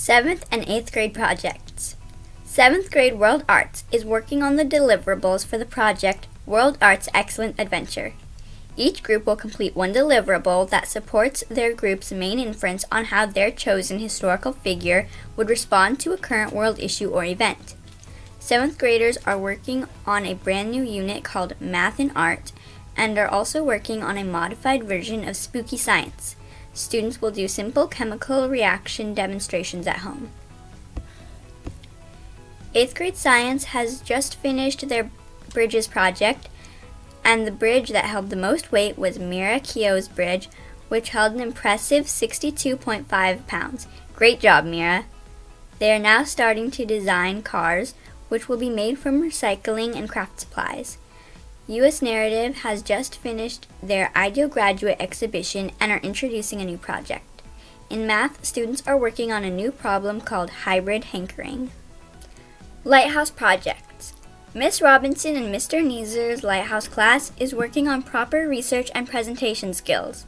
7th and 8th grade projects. 7th grade World Arts is working on the deliverables for the project World Arts Excellent Adventure. Each group will complete one deliverable that supports their group's main inference on how their chosen historical figure would respond to a current world issue or event. 7th graders are working on a brand new unit called Math and Art and are also working on a modified version of Spooky Science. Students will do simple chemical reaction demonstrations at home. 8th grade Science has just finished their Bridges project, and the bridge that held the most weight was Mira Keogh's bridge, which held an impressive 62.5 pounds. Great job, Mira! They are now starting to design cars, which will be made from recycling and craft supplies. U.S. Narrative has just finished their Ideal Graduate exhibition and are introducing a new project. In math, students are working on a new problem called hybrid hankering. Lighthouse projects. Miss Robinson and Mr. Neezer's Lighthouse class is working on proper research and presentation skills.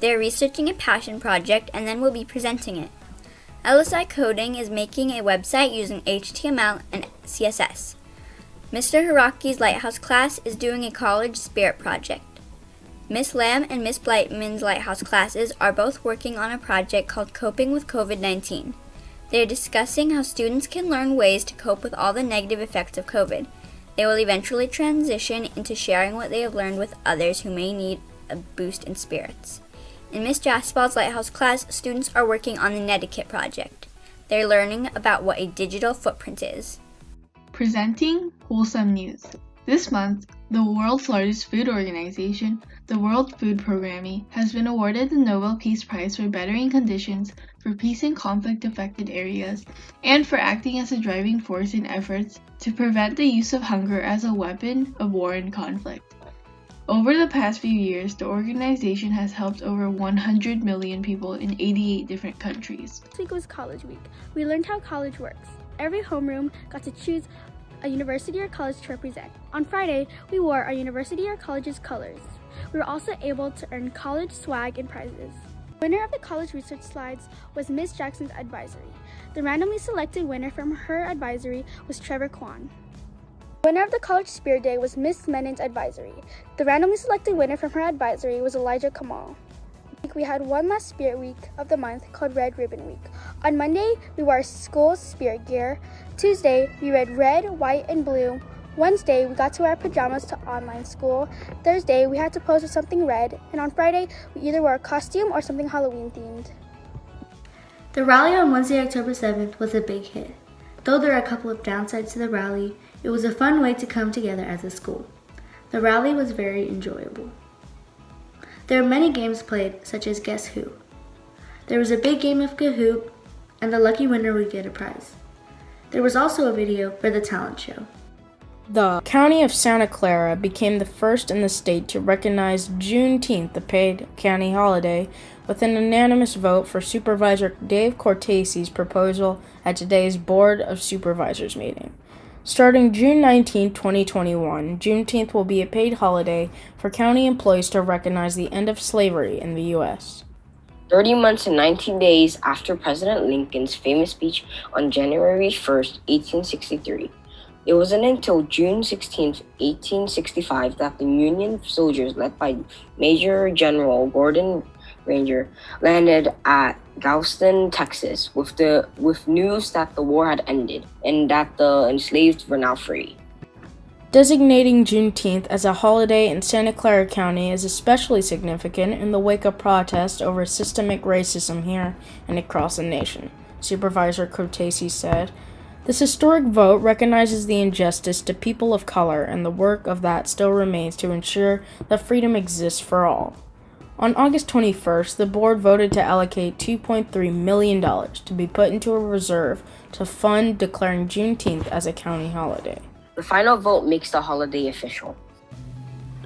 They are researching a passion project and then will be presenting it. LSI Coding is making a website using HTML and CSS. Mr. Hiraki's Lighthouse class is doing a college spirit project. Miss Lamb and Miss Blightman's Lighthouse classes are both working on a project called Coping with COVID-19. They are discussing how students can learn ways to cope with all the negative effects of COVID. They will eventually transition into sharing what they have learned with others who may need a boost in spirits. In Miss Jaspal's Lighthouse class, students are working on the Netiquette project. They're learning about what a digital footprint is. Presenting wholesome news. This month, the world's largest food organization, the World Food Programme, has been awarded the Nobel Peace Prize for bettering conditions for peace in conflict-affected areas and for acting as a driving force in efforts to prevent the use of hunger as a weapon of war and conflict. Over the past few years, the organization has helped over 100 million people in 88 different countries. This week was College Week. We learned how college works. Every homeroom got to choose a university or college to represent. On Friday, we wore our university or college's colors. We were also able to earn college swag and prizes. The winner of the college research slides was Miss Jackson's advisory. The randomly selected winner from her advisory was Trevor Kwan. The winner of the college spirit day was Miss Menon's advisory. The randomly selected winner from her advisory was Elijah Kamal. We had one last spirit week of the month called Red Ribbon Week. On Monday, we wore our school's spirit gear. Tuesday, we read red, white, and blue. Wednesday, we got to wear our pajamas to online school. Thursday, we had to pose with something red. And on Friday, we either wore a costume or something Halloween themed. The rally on Wednesday, October 7th was a big hit. Though there are a couple of downsides to the rally, it was a fun way to come together as a school. The rally was very enjoyable. There are many games played, such as Guess Who. There was a big game of Kahoot, and the lucky winner would get a prize. There was also a video for the talent show. The County of Santa Clara became the first in the state to recognize Juneteenth, a paid county holiday, with an unanimous vote for Supervisor Dave Cortesi's proposal at today's Board of Supervisors meeting. Starting June 19, 2021, Juneteenth will be a paid holiday for county employees to recognize the end of slavery in the U.S. 30 months and 19 days after President Lincoln's famous speech on January 1, 1863, it wasn't until June 16, 1865 that the Union soldiers led by Major General Gordon Granger landed at Galveston, Texas, with news that the war had ended and that the enslaved were now free. Designating Juneteenth as a holiday in Santa Clara County is especially significant in the wake of protests over systemic racism here and across the nation, Supervisor Cortesi said. This historic vote recognizes the injustice to people of color and the work of that still remains to ensure that freedom exists for all. On August 21st, the board voted to allocate $2.3 million to be put into a reserve to fund declaring Juneteenth as a county holiday. The final vote makes the holiday official.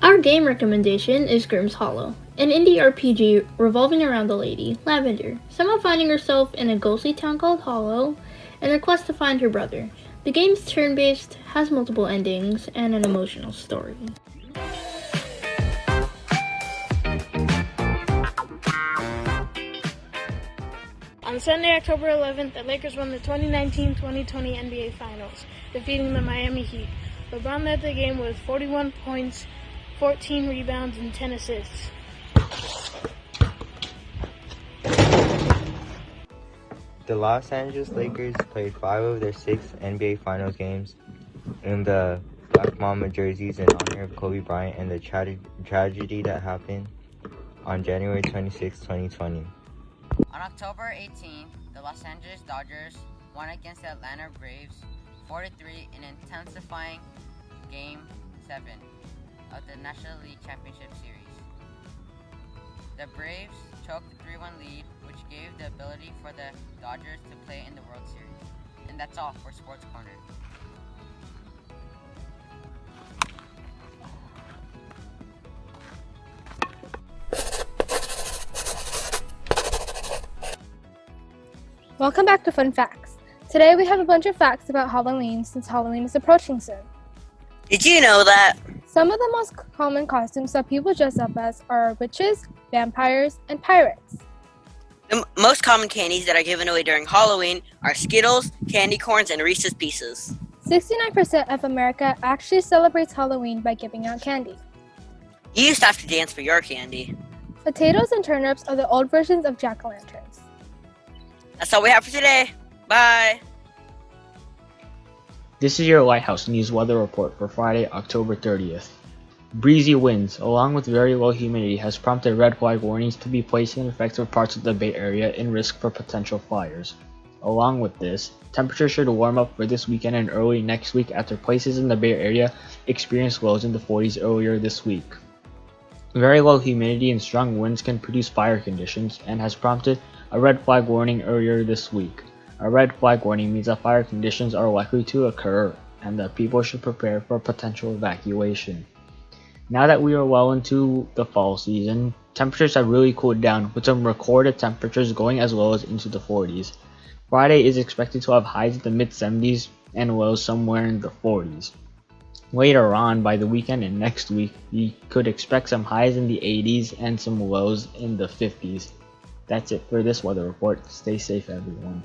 Our game recommendation is Grimm's Hollow, an indie RPG revolving around the lady, Lavender, somehow finding herself in a ghostly town called Hollow, and her quest to find her brother. The game's turn-based, has multiple endings, and an emotional story. I'm On Sunday, October 11th, the Lakers won the 2019-2020 NBA Finals, defeating the Miami Heat. LeBron led the game with 41 points, 14 rebounds, and 10 assists. The Los Angeles Lakers played 5 of their 6 NBA Finals games in the Black Mamba jerseys in honor of Kobe Bryant and the tragedy that happened on January 26, 2020. On October 18th, the Los Angeles Dodgers won against the Atlanta Braves 4-3 in intensifying Game 7 of the National League Championship Series. The Braves choked the 3-1 lead, which gave the ability for the Dodgers to play in the World Series. And that's all for Sports Corner. Welcome back to Fun Facts. Today we have a bunch of facts about Halloween since Halloween is approaching soon. Did you know that? Some of the most common costumes that people dress up as are witches, vampires, and pirates. The most common candies that are given away during Halloween are Skittles, candy corns, and Reese's Pieces. 69% of America actually celebrates Halloween by giving out candy. You used to have to dance for your candy. Potatoes and turnips are the old versions of jack-o'-lanterns. That's all we have for today. Bye! This is your Lighthouse News weather report for Friday, October 30th. Breezy winds, along with very low humidity, has prompted red flag warnings to be placed in affected parts of the Bay Area in risk for potential fires. Along with this, temperatures should warm up for this weekend and early next week after places in the Bay Area experienced lows in the 40s earlier this week. Very low humidity and strong winds can produce fire conditions and has prompted a red flag warning earlier this week. A red flag warning means that fire conditions are likely to occur and that people should prepare for potential evacuation. Now that we are well into the fall season, temperatures have really cooled down, with some recorded temperatures going as low as into the 40s. Friday is expected to have highs in the mid-70s and lows somewhere in the 40s. Later on, by the weekend and next week, we could expect some highs in the 80s and some lows in the 50s. That's it for this weather report. Stay safe, everyone.